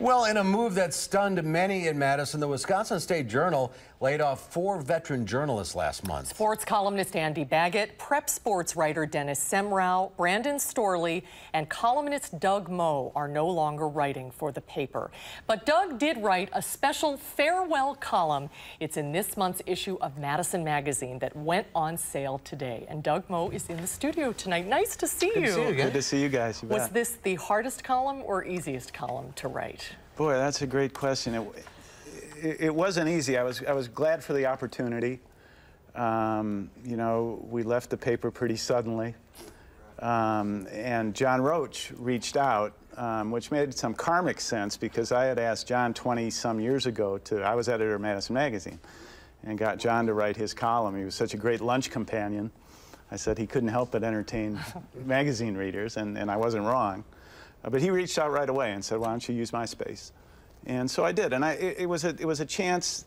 Well, in a move that stunned many in Madison, the Wisconsin State Journal laid off 4 veteran journalists last month. Sports columnist Andy Baggett, prep sports writer Dennis Semrau, Brandon Storley, and columnist Doug Moe are no longer writing for the paper. But Doug did write a special farewell column. It's in this month's issue of Madison magazine that went on sale today. And Doug Moe is in the studio tonight. Nice to see you. Good to see you again. Good to see you guys. You Was this the hardest column or easiest column to write? Boy, that's a great question. It wasn't easy. I was glad for the opportunity. You know, we left the paper pretty suddenly. And John Roach reached out, which made some karmic sense because I had asked John 20-some years ago I was editor of Madison Magazine, and got John to write his column. He was such a great lunch companion. I said he couldn't help but entertain magazine readers, and I wasn't wrong. But he reached out right away and said, why don't you use my space? And so I did. And it was a chance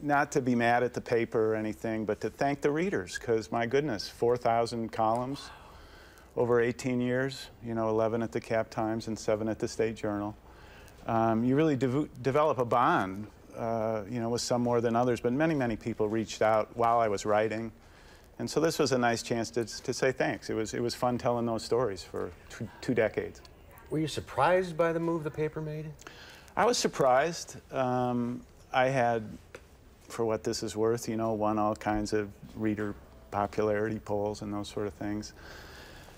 not to be mad at the paper or anything, but to thank the readers, because my goodness, 4,000 columns over 18 years, you know, 11 at the Cap Times and 7 at the State Journal. You really develop a bond, you know, with some more than others, but many, many people reached out while I was writing. And so this was a nice chance to say thanks. It was fun telling those stories for two decades. Were you surprised by the move the paper made? I was surprised. I had, for what this is worth, you know, won all kinds of reader popularity polls and those sort of things.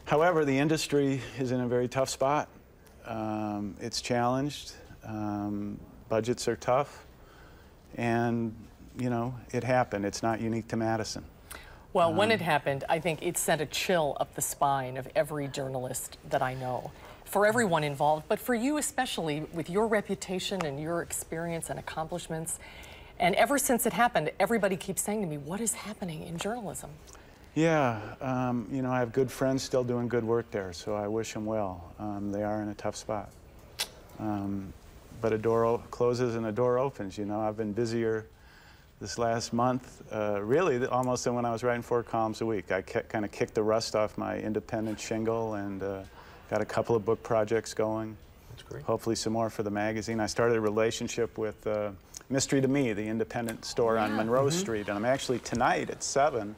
However, the industry is in a very tough spot. It's challenged. Budgets are tough. And, you know, it happened. It's not unique to Madison. Well, when it happened, I think it sent a chill up the spine of every journalist that I know. For everyone involved, but for you especially, with your reputation and your experience and accomplishments. And ever since it happened, everybody keeps saying to me, what is happening in journalism? Yeah, you know, I have good friends still doing good work there, so I wish them well. They are in a tough spot. But a door closes and a door opens, you know. I've been busier this last month, really almost than when I was writing 4 columns a week. I kind of kicked the rust off my independent shingle and got a couple of book projects going. That's great. Hopefully some more for the magazine. I started a relationship with Mystery to Me, the independent store on Monroe Street, and I'm actually tonight at 7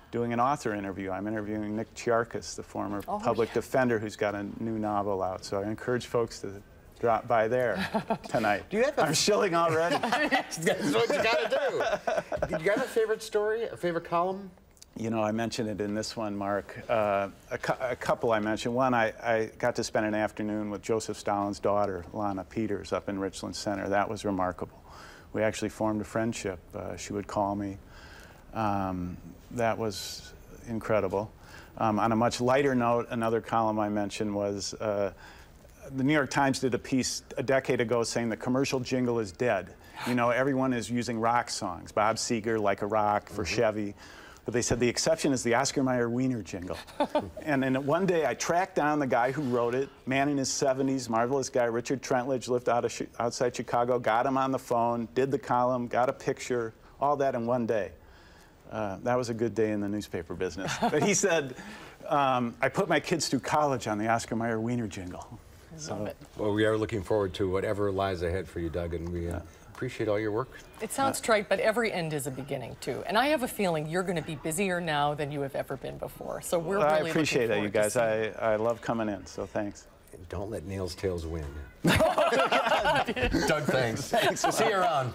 doing an author interview. I'm interviewing Nick Chiarkis, the former public defender who's got a new novel out. So I encourage folks to drop by there tonight. I'm shilling already. That's what you gotta do. Did you have a favorite story, a favorite column? You know, I mentioned it in this one, Mark. A couple I mentioned. One, I got to spend an afternoon with Joseph Stalin's daughter, Lana Peters, up in Richland Center. That was remarkable. We actually formed a friendship. She would call me. That was incredible. On a much lighter note, another column I mentioned was the New York Times did a piece a decade ago saying the commercial jingle is dead. You know, everyone is using rock songs. Bob Seger, Like a Rock, for Chevy. But they said the exception is the Oscar Mayer Wiener jingle. And then one day I tracked down the guy who wrote it, man in his 70s, marvelous guy, Richard Trentledge, lived outside Chicago, got him on the phone, did the column, got a picture, all that in one day. That was a good day in the newspaper business. But he said, I put my kids through college on the Oscar Mayer Wiener jingle. Love it. Well, we are looking forward to whatever lies ahead for you, Doug, and we appreciate all your work. It sounds trite, but every end is a beginning, too. And I have a feeling you're going to be busier now than you have ever been before. So we're really I appreciate it, you guys. I love coming in, so thanks. And don't let Nails Tails win. Doug, thanks. See you around.